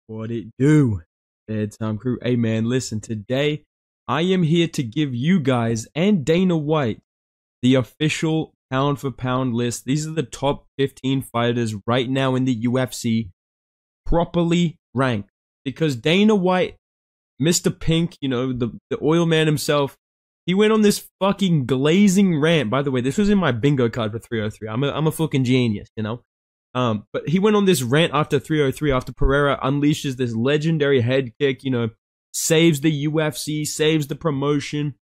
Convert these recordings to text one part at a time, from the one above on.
What it do? Bedtime crew. Hey man, listen, today I am here to give you guys and Dana White the official pound for pound list. These are the top 15 fighters right now in the UFC, properly ranked. Because Dana White, Mr. Pink, the oil man himself, he went on this fucking glazing rant. By the way, this was in my bingo card for 303. I'm a fucking genius, But he went on this rant after 303, after Pereira unleashes this legendary head kick, saves the UFC, saves the promotion,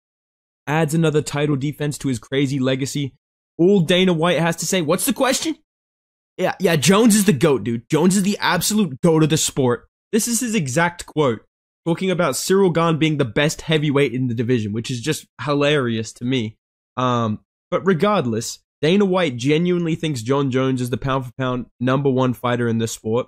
adds another title defense to his crazy legacy. All Dana White has to say, what's the question? Yeah, Jones is the GOAT, dude. Jones is the absolute GOAT of the sport. This is his exact quote, talking about Cyril Gane being the best heavyweight in the division, which is just hilarious to me. But regardless, Dana White genuinely thinks Jon Jones is the pound for pound #1 fighter in this sport.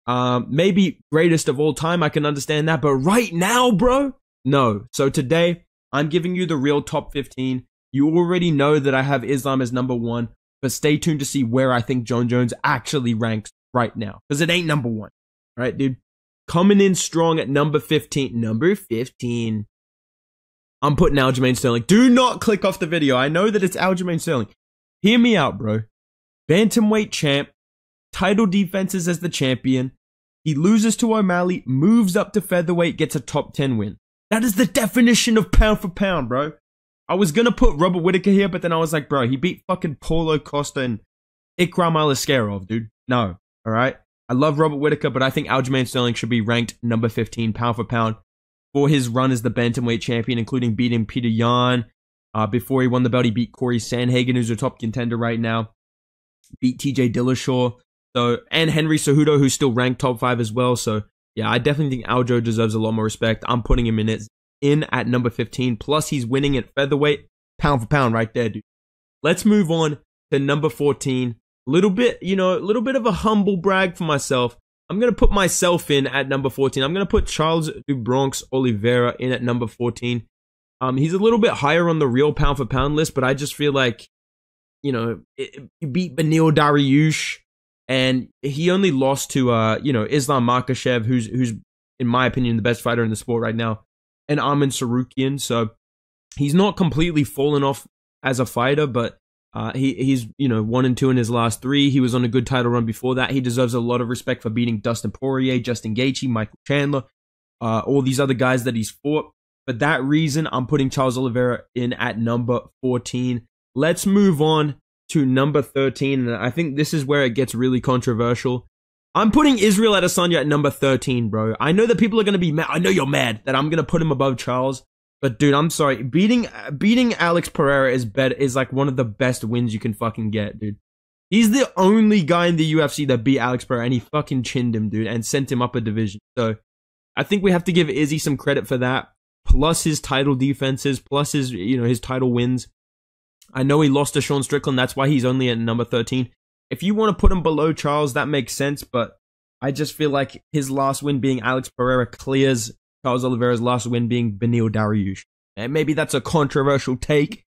Maybe greatest of all time, I can understand that, but right now, bro, no. So today, I'm giving you the real top 15. You already know that I have Islam as #1, but stay tuned to see where I think Jon Jones actually ranks right now, because it ain't #1. All right, dude? Coming in strong at number 15. Number 15. I'm putting Aljamain Sterling. Do not click off the video. I know that it's Aljamain Sterling. Hear me out, bro. Bantamweight champ, title defenses as the champion. He loses to O'Malley, moves up to featherweight, gets a top 10 win. That is the definition of pound for pound, bro. I was gonna put Robert Whittaker here, but then I was like, bro, he beat fucking Paulo Costa and Ikram Aliskerov, dude. No, alright? I love Robert Whittaker, but I think Aljamain Sterling should be ranked number 15 pound for pound for his run as the bantamweight champion, including beating Peter Yan. Before he won the belt, he beat Corey Sandhagen, who's a top contender right now. Beat TJ Dillashaw. And Henry Cejudo, who's still ranked top 5 as well. So, yeah, I definitely think Aljo deserves a lot more respect. I'm putting him in at number 15. Plus, he's winning at featherweight. Pound for pound right there, dude. Let's move on to number 14. A little bit of a humble brag for myself. I'm going to put myself in at number 14. I'm going to put Charles do Bronx Oliveira in at number 14. He's a little bit higher on the real pound for pound list, but I just feel like, he beat Beneil Dariush, and he only lost to, Islam Makhachev, who's, in my opinion, the best fighter in the sport right now, and Arman Sarukian. So he's not completely fallen off as a fighter, but he's 1-2 in his last 3. He was on a good title run before that. He deserves a lot of respect for beating Dustin Poirier, Justin Gaethje, Michael Chandler, all these other guys that he's fought. For that reason, I'm putting Charles Oliveira in at number 14. Let's move on to number 13, and I think this is where it gets really controversial. I'm putting Israel Adesanya at number 13, bro. I know that people are going to be mad. I know you're mad that I'm going to put him above Charles. But dude, I'm sorry. Beating Alex Pereira is like one of the best wins you can fucking get, dude. He's the only guy in the UFC that beat Alex Pereira, and he fucking chinned him, dude, and sent him up a division. So I think we have to give Izzy some credit for that. Plus his title defenses, plus his his title wins. I know he lost to Sean Strickland. That's why he's only at number 13. If you want to put him below Charles, that makes sense. But I just feel like his last win being Alex Pereira clears Charles Oliveira's last win being Beneil Dariush. And maybe that's a controversial take.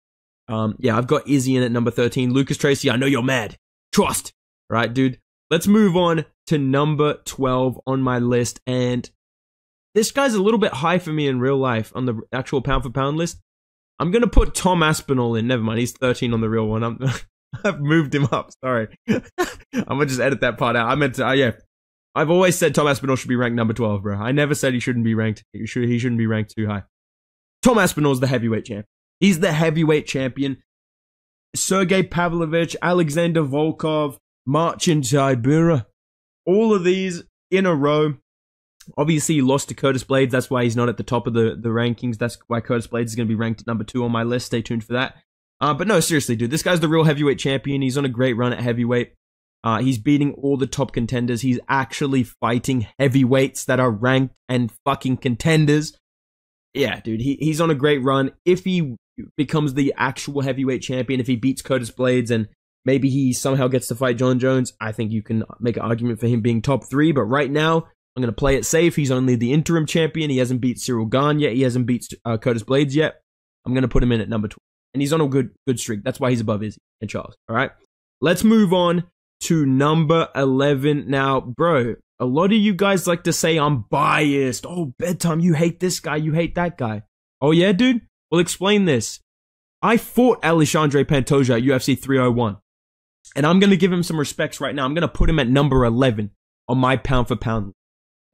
Yeah, I've got Izzy in at number 13. Lucas Tracy, I know you're mad. Trust. Right, dude? Let's move on to number 12 on my list. And this guy's a little bit high for me in real life on the actual pound for pound list. I'm going to put Tom Aspinall in. Never mind, he's 13 on the real one. I've moved him up. Sorry. I'm going to just edit that part out. I meant to, yeah. I've always said Tom Aspinall should be ranked number 12, bro. I never said he shouldn't be ranked. He shouldn't be ranked too high. Tom Aspinall's the heavyweight champion. He's the heavyweight champion. Sergey Pavlovich, Alexander Volkov, Marcin Tybura. All of these in a row. Obviously, he lost to Curtis Blades. That's why he's not at the top of the rankings. That's why Curtis Blades is going to be ranked at number 2 on my list. Stay tuned for that. But no, seriously, dude. This guy's the real heavyweight champion. He's on a great run at heavyweight. He's beating all the top contenders. He's actually fighting heavyweights that are ranked and fucking contenders. Yeah, dude. He's on a great run. If he becomes the actual heavyweight champion, if he beats Curtis Blades and maybe he somehow gets to fight Jon Jones, I think you can make an argument for him being top 3. But right now, I'm going to play it safe. He's only the interim champion. He hasn't beat Cyril Gane yet. He hasn't beat Curtis Blades yet. I'm going to put him in at number 12. And he's on a good streak. That's why he's above Izzy and Charles. All right. Let's move on to number 11. Now, bro, a lot of you guys like to say I'm biased. Oh, bedtime, you hate this guy, you hate that guy. Oh yeah, dude? Well, explain this. I fought Alexandre Pantoja at UFC 301. And I'm going to give him some respects right now. I'm going to put him at number 11 on my pound for pound.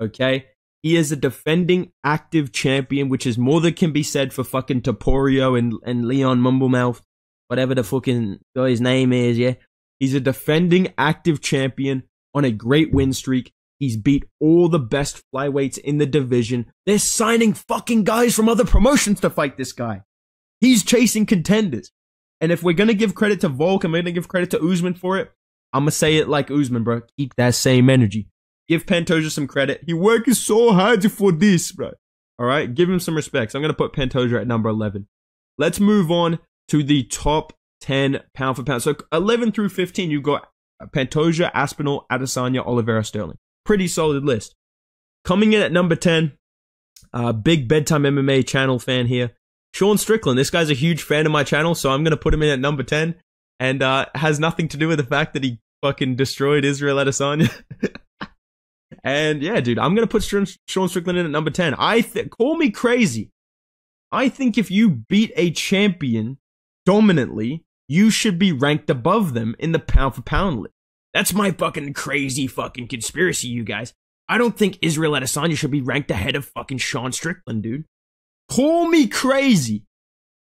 Okay? He is a defending active champion, which is more than can be said for fucking Topuria and Leon Mumblemouth, whatever the fucking guy's name is, yeah? He's a defending active champion on a great win streak. He's beat all the best flyweights in the division. They're signing fucking guys from other promotions to fight this guy. He's chasing contenders. And if we're going to give credit to Volk and we're going to give credit to Usman for it, I'm going to say it like Usman, bro. Keep that same energy. Give Pantoja some credit. He working so hard for this, bro. All right? Give him some respect. So I'm going to put Pantoja at number 11. Let's move on to the top 10 pound for pound. So 11 through 15, you got Pantoja, Aspinall, Adesanya, Oliveira, Sterling. Pretty solid list. Coming in at number 10, big Bedtime MMA channel fan here. Sean Strickland. This guy's a huge fan of my channel, so I'm going to put him in at number 10. And has nothing to do with the fact that he fucking destroyed Israel Adesanya. And yeah, dude, I'm going to put Sean Strickland in at number 10. Call me crazy. I think if you beat a champion dominantly, you should be ranked above them in the pound for pound list. That's my fucking crazy fucking conspiracy, you guys. I don't think Israel Adesanya should be ranked ahead of fucking Sean Strickland, dude. Call me crazy.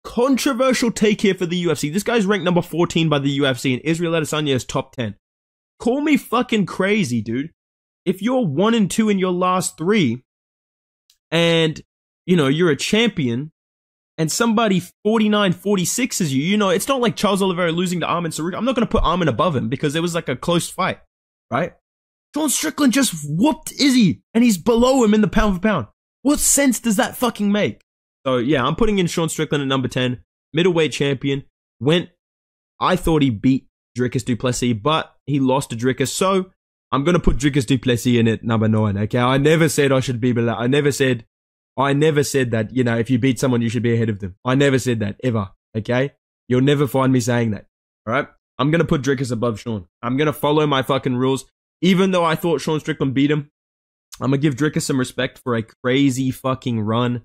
Controversial take here for the UFC. This guy's ranked number 14 by the UFC, and Israel Adesanya is top 10. Call me fucking crazy, dude. If you're 1 and 2 in your last 3, and, you know, you're a champion, and somebody 49-46 is you, you know, it's not like Charles Oliveira losing to Armin Saruki. I'm not going to put Armin above him because it was like a close fight, right? Sean Strickland just whooped Izzy, and he's below him in the pound for pound. What sense does that fucking make? So, yeah, I'm putting in Sean Strickland at number 10. Middleweight champion. I thought he beat Dricus du Plessis, but he lost to Dricus. So, I'm going to put Dricus du Plessis in at number 9, okay? I never said I should be below. I never said that, you know, if you beat someone, you should be ahead of them. I never said that, ever, okay? You'll never find me saying that, all right? I'm going to put Dricus above Sean. I'm going to follow my fucking rules. Even though I thought Sean Strickland beat him, I'm going to give Dricus some respect for a crazy fucking run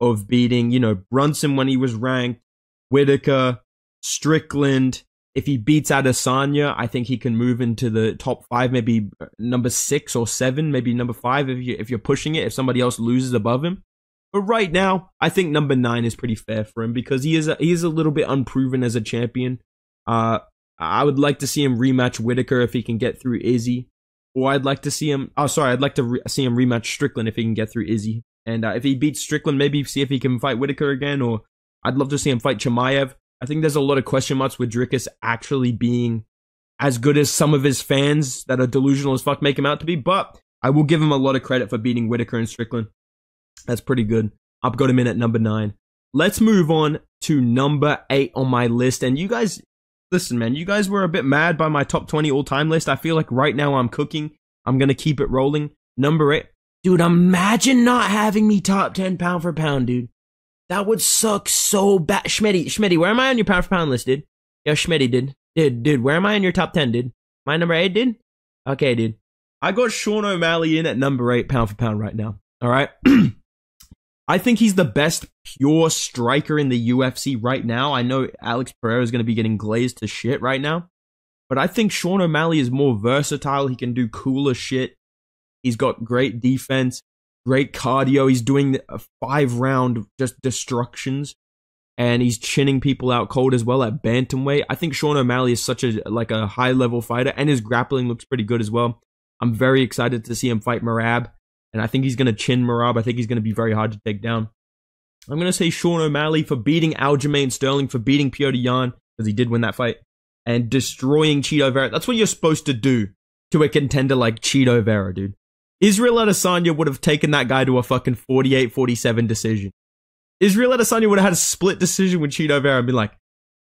of beating, you know, Brunson when he was ranked, Whitaker, Strickland. If he beats Adesanya, I think he can move into the top 5, maybe number 6 or 7, maybe number 5 if you're pushing it, if somebody else loses above him. But right now, I think number 9 is pretty fair for him because he is a little bit unproven as a champion. I would like to see him rematch Whitaker if he can get through Izzy. Or I'd like to see him... I'd like to see him rematch Strickland if he can get through Izzy. And if he beats Strickland, maybe see if he can fight Whitaker again. Or I'd love to see him fight Chimaev. I think there's a lot of question marks with Dricus actually being as good as some of his fans that are delusional as fuck make him out to be. But I will give him a lot of credit for beating Whitaker and Strickland. That's pretty good. I've got him in at number 9. Let's move on to number 8 on my list. And you guys... Listen, man, you guys were a bit mad by my top 20 all-time list. I feel like right now I'm cooking. I'm going to keep it rolling. Number 8. Dude, imagine not having me top 10 pound for pound, dude. That would suck so bad. Schmitty, where am I on your pound for pound list, dude? Yo, Schmitty, dude. Dude, where am I in your top 10, dude? Am I number 8, dude? Okay, dude. I got Sean O'Malley in at number 8 pound for pound right now. All right? I think he's the best pure striker in the UFC right now. I know Alex Pereira is going to be getting glazed to shit right now. But I think Sean O'Malley is more versatile. He can do cooler shit. He's got great defense, great cardio. He's doing 5-round just destructions. And he's chinning people out cold as well at bantamweight. I think Sean O'Malley is such a high-level fighter. And his grappling looks pretty good as well. I'm very excited to see him fight Merab. And I think he's going to chin Merab. I think he's going to be very hard to take down. I'm going to say Sean O'Malley for beating Aljamain Sterling, for beating Petr Yan, because he did win that fight, and destroying Cheeto Vera. That's what you're supposed to do to a contender like Cheeto Vera, dude. Israel Adesanya would have taken that guy to a fucking 48-47 decision. Israel Adesanya would have had a split decision with Cheeto Vera and been like,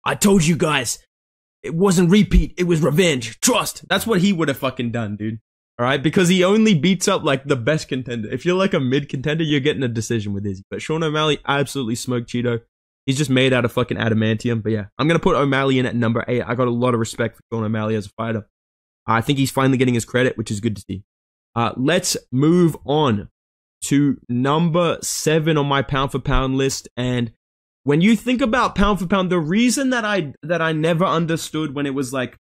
I told you guys, it wasn't repeat, it was revenge. Trust. That's what he would have fucking done, dude. All right, because he only beats up like the best contender. If you're like a mid contender, you're getting a decision with Izzy. But Sean O'Malley absolutely smoked Cheeto. He's just made out of fucking adamantium. But yeah, I'm going to put O'Malley in at number 8. I got a lot of respect for Sean O'Malley as a fighter. I think he's finally getting his credit, which is good to see. Let's move on to number 7 on my pound for pound list. And when you think about pound for pound, the reason that I never understood when it was like,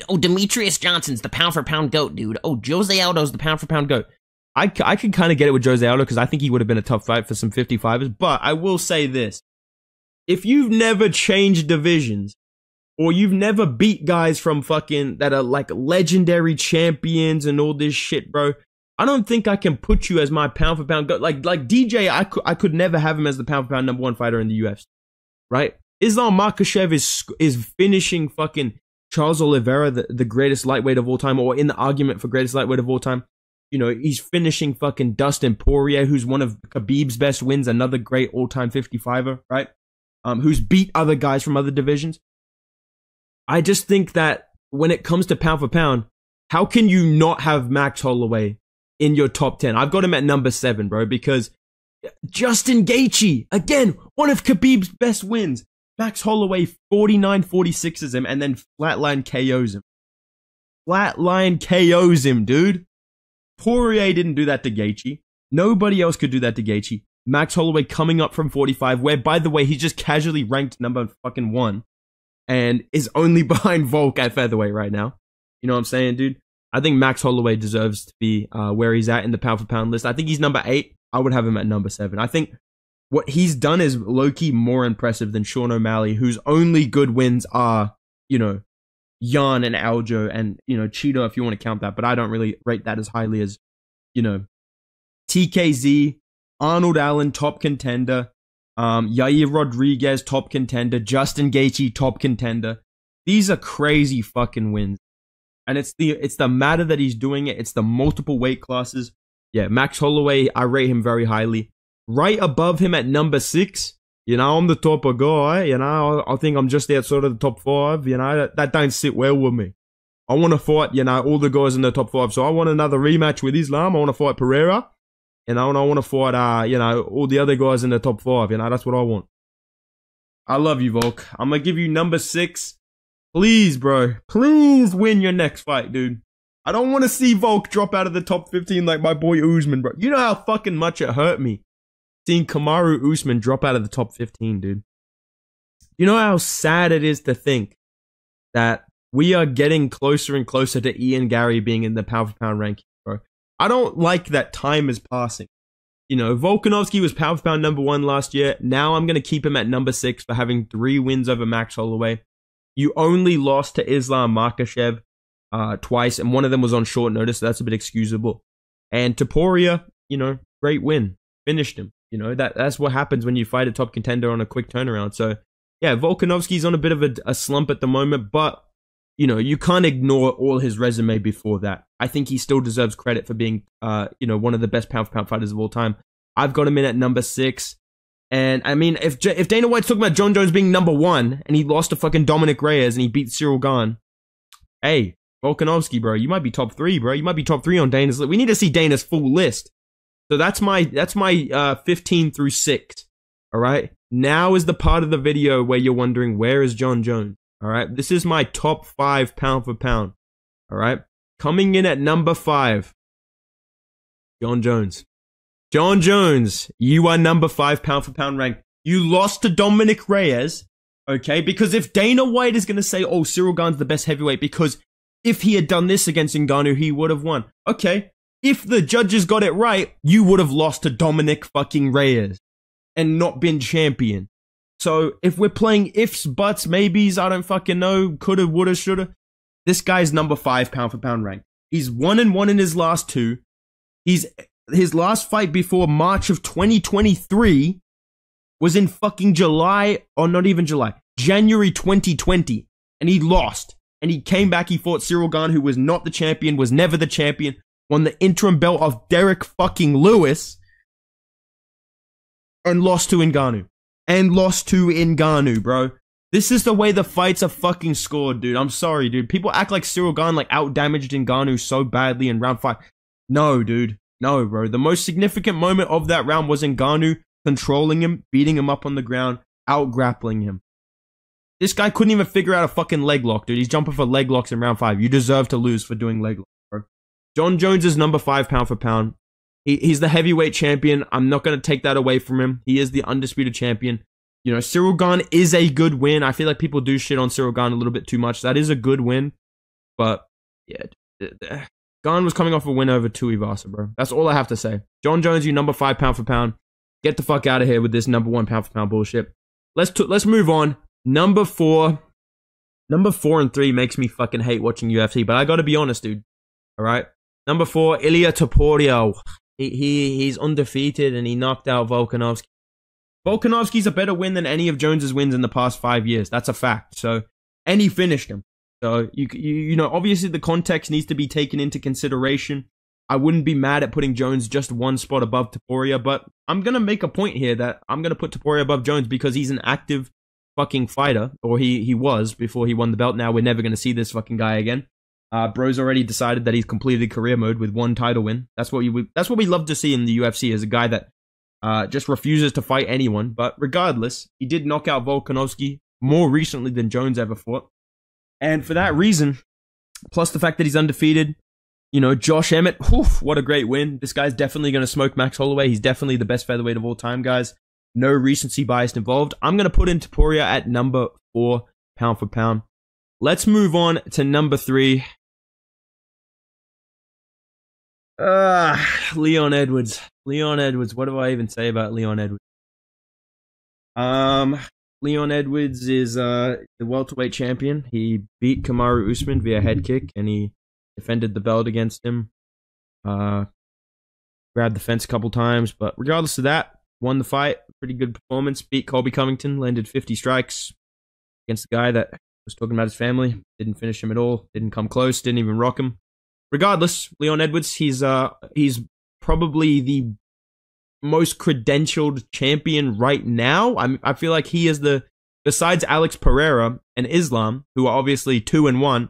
oh, Demetrius Johnson's the pound for pound GOAT, dude. Oh, Jose Aldo's the pound for pound GOAT. I could kind of get it with Jose Aldo because I think he would have been a tough fight for some 55ers. But I will say this. If you've never changed divisions, or you've never beat guys from fucking, that are like legendary champions and all this shit, bro, I don't think I can put you as my pound for pound GOAT. Like DJ, I could never have him as the pound for pound number 1 fighter in the UFC, right? Islam Makhachev is finishing fucking Charles Oliveira, the greatest lightweight of all time, or in the argument for greatest lightweight of all time. You know, he's finishing fucking Dustin Poirier, who's one of Khabib's best wins, another great all-time 55er, right? Who's beat other guys from other divisions. I just think that when it comes to pound for pound, how can you not have Max Holloway in your top 10? I've got him at number 7, bro, because Justin Gaethje, again, one of Khabib's best wins. Max Holloway 49-46s him and then flatline KOs him. Flatline KOs him, dude. Poirier didn't do that to Gaethje. Nobody else could do that to Gaethje. Max Holloway coming up from 45, where, by the way, he's just casually ranked number fucking 1 and is only behind Volk at featherweight right now. You know what I'm saying, dude? I think Max Holloway deserves to be where he's at in the pound for pound list. I think he's number 8. I would have him at number 7. I think what he's done is low-key more impressive than Sean O'Malley, whose only good wins are, you know, Jan and Aljo and, you know, Cheeto, if you want to count that, but I don't really rate that as highly as, you know, TKZ, Arnold Allen, top contender, Yair Rodriguez, top contender, Justin Gaethje, top contender. These are crazy fucking wins. And it's the matter that he's doing it. It's the multiple weight classes. Yeah, Max Holloway, I rate him very highly. Right above him at number 6, you know, I'm the top of guy, you know, I think I'm just outside of the top 5, you know, that don't sit well with me. I want to fight, you know, all the guys in the top 5, so I want another rematch with Islam, I want to fight Pereira, you know, and I want to fight, you know, all the other guys in the top 5, you know, that's what I want. I love you, Volk. I'm going to give you number 6. Please, bro, please win your next fight, dude. I don't want to see Volk drop out of the top 15 like my boy Usman, bro. You know how fucking much it hurt me seeing Kamaru Usman drop out of the top 15, dude. You know how sad it is to think that we are getting closer and closer to Ian Gary being in the pound for pound ranking, bro. I don't like that time is passing. You know, Volkanovski was pound for pound number 1 last year. Now I'm going to keep him at number 6 for having 3 wins over Max Holloway. You only lost to Islam Makhachev twice, and one of them was on short notice, so that's a bit excusable. And to Poirier, you know, great win. Finished him. You know, that's what happens when you fight a top contender on a quick turnaround. So, yeah, Volkanovski's on a bit of a slump at the moment, but, you know, you can't ignore all his resume before that. I think he still deserves credit for being, you know, one of the best pound-for-pound fighters of all time. I've got him in at number 6. And, I mean, if Dana White's talking about John Jones being number 1, and he lost to fucking Dominic Reyes, and he beat Cyril Gane, hey, Volkanovski, bro, you might be top 3, bro. You might be top 3 on Dana's list. We need to see Dana's full list. So that's my 15 through 6. All right. Now is the part of the video where you're wondering, where is John Jones? All right. This is my top 5 pound for pound. All right. Coming in at number 5, John Jones. John Jones, you are number 5 pound for pound ranked. You lost to Dominic Reyes. Okay. Because if Dana White is going to say, oh, Cyril Gane's the best heavyweight because if he had done this against Ngannou, he would have won. Okay. If the judges got it right, you would have lost to Dominic fucking Reyes and not been champion. So if we're playing ifs, buts, maybes, I don't fucking know, coulda, woulda, shoulda, this guy's number 5 pound for pound rank. He's 1-1 in his last 2. His last fight before March of 2023 was in fucking July, or not even July, January 2020, and he lost. And he came back, he fought Cyril Gane, who was not the champion, was never the champion, won the interim belt of Derek fucking Lewis, and lost to Ngannou. And lost to Ngannou, bro. This is the way the fights are fucking scored, dude. I'm sorry, dude. People act like Cyril Gane like out-damaged Ngannou so badly in round 5. No, dude. No, bro. The most significant moment of that round was Ngannou controlling him, beating him up on the ground, out-grappling him. This guy couldn't even figure out a fucking leg lock, dude. He's jumping for leg locks in round 5. You deserve to lose for doing leg locks, bro. John Jones is number 5 pound for pound. He's the heavyweight champion. I'm not going to take that away from him. He is the undisputed champion. You know, Cyril Gane is a good win. I feel like people do shit on Cyril Gane a little bit too much. That is a good win. But, yeah, Gane was coming off a win over Tuivasa, bro. That's all I have to say. John Jones, you number 5 pound for pound. Get the fuck out of here with this number 1 pound for pound bullshit. Let's move on. Number 4 and 3 makes me fucking hate watching UFC, but I gotta be honest, dude. All right. Number 4, Ilia Topuria. He's undefeated and he knocked out Volkanovski. Volkanovski's a better win than any of Jones's wins in the past 5 years. That's a fact. So, and he finished him. So you know, obviously the context needs to be taken into consideration. I wouldn't be mad at putting Jones just one spot above Topuria, but I'm gonna make a point here that I'm gonna put Topuria above Jones because he's an active fucking fighter, or he was before he won the belt. Now we're never gonna see this fucking guy again. Bro's already decided that he's completed career mode with 1 title win. That's what we love to see in the UFC, is a guy that just refuses to fight anyone. But regardless, he did knock out Volkanovski more recently than Jones ever fought. And for that reason, plus the fact that he's undefeated, you know, Josh Emmett, whew, what a great win. This guy's definitely going to smoke Max Holloway. He's definitely the best featherweight of all time, guys. No recency bias involved. I'm going to put in Topuria at number 4, pound for pound. Let's move on to number 3. Leon Edwards. Leon Edwards. What do I even say about Leon Edwards? Leon Edwards is the welterweight champion. He beat Kamaru Usman via head kick, and he defended the belt against him. Grabbed the fence a couple times, but regardless of that, won the fight. Pretty good performance. Beat Colby Covington, landed 50 strikes against the guy that was talking about his family. Didn't finish him at all. Didn't come close. Didn't even rock him. Regardless, Leon Edwards, he's probably the most credentialed champion right now. I feel like he is besides Alex Pereira and Islam, who are obviously 2-1,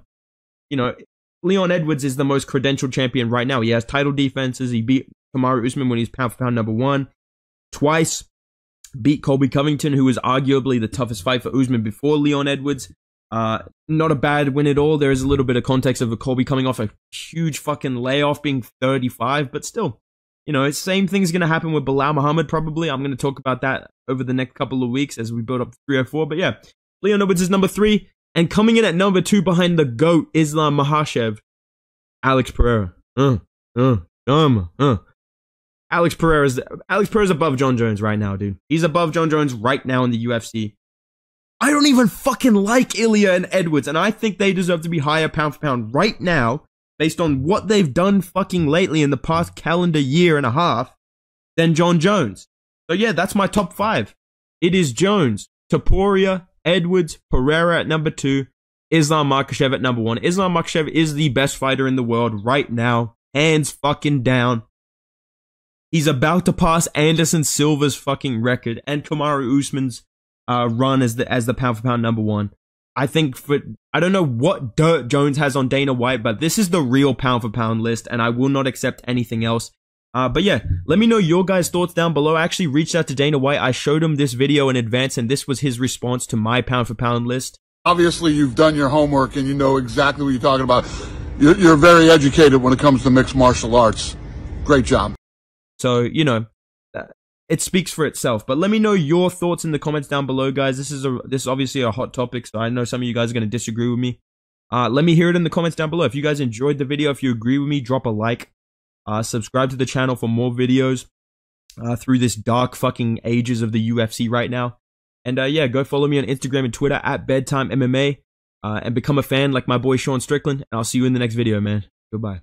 you know, Leon Edwards is the most credentialed champion right now. He has title defenses. He beat Kamaru Usman when he's pound for pound number 1 twice. Beat Colby Covington, who was arguably the toughest fight for Usman before Leon Edwards. Not a bad win at all. There is a little bit of context of Colby coming off a huge fucking layoff, being 35, but still, you know, same thing's going to happen with Bilal Muhammad probably. I'm going to talk about that over the next couple of weeks as we build up to 304. But yeah, Leon Edwards is number 3. And coming in at number 2 behind the GOAT, Islam Makhachev, Alex Pereira. Alex Pereira's above John Jones right now, dude. He's above John Jones right now in the UFC. I don't even fucking like Ilia and Edwards, and I think they deserve to be higher pound for pound right now, based on what they've done fucking lately in the past calendar year and a half, than John Jones. So yeah, that's my top 5. It is Jones, Topuria, Edwards, Pereira at number 2, Islam Makhachev at number 1. Islam Makhachev is the best fighter in the world right now, hands fucking down. He's about to pass Anderson Silva's fucking record and Kamaru Usman's run as the pound for pound number 1. I think I don't know what dirt Jones has on Dana White, but this is the real pound for pound list, and I will not accept anything else. But yeah, let me know your guys' thoughts down below. I actually reached out to Dana White. I showed him this video in advance, and this was his response to my pound for pound list. Obviously, you've done your homework, and you know exactly what you're talking about. You're very educated when it comes to mixed martial arts. Great job. So, you know, it speaks for itself. But let me know your thoughts in the comments down below, guys. This is obviously a hot topic, so I know some of you guys are going to disagree with me. Let me hear it in the comments down below. If you guys enjoyed the video, if you agree with me, drop a like. Subscribe to the channel for more videos through this dark fucking ages of the UFC right now. And yeah, go follow me on Instagram and Twitter at Bedtime MMA and become a fan like my boy Sean Strickland. And I'll see you in the next video, man. Goodbye.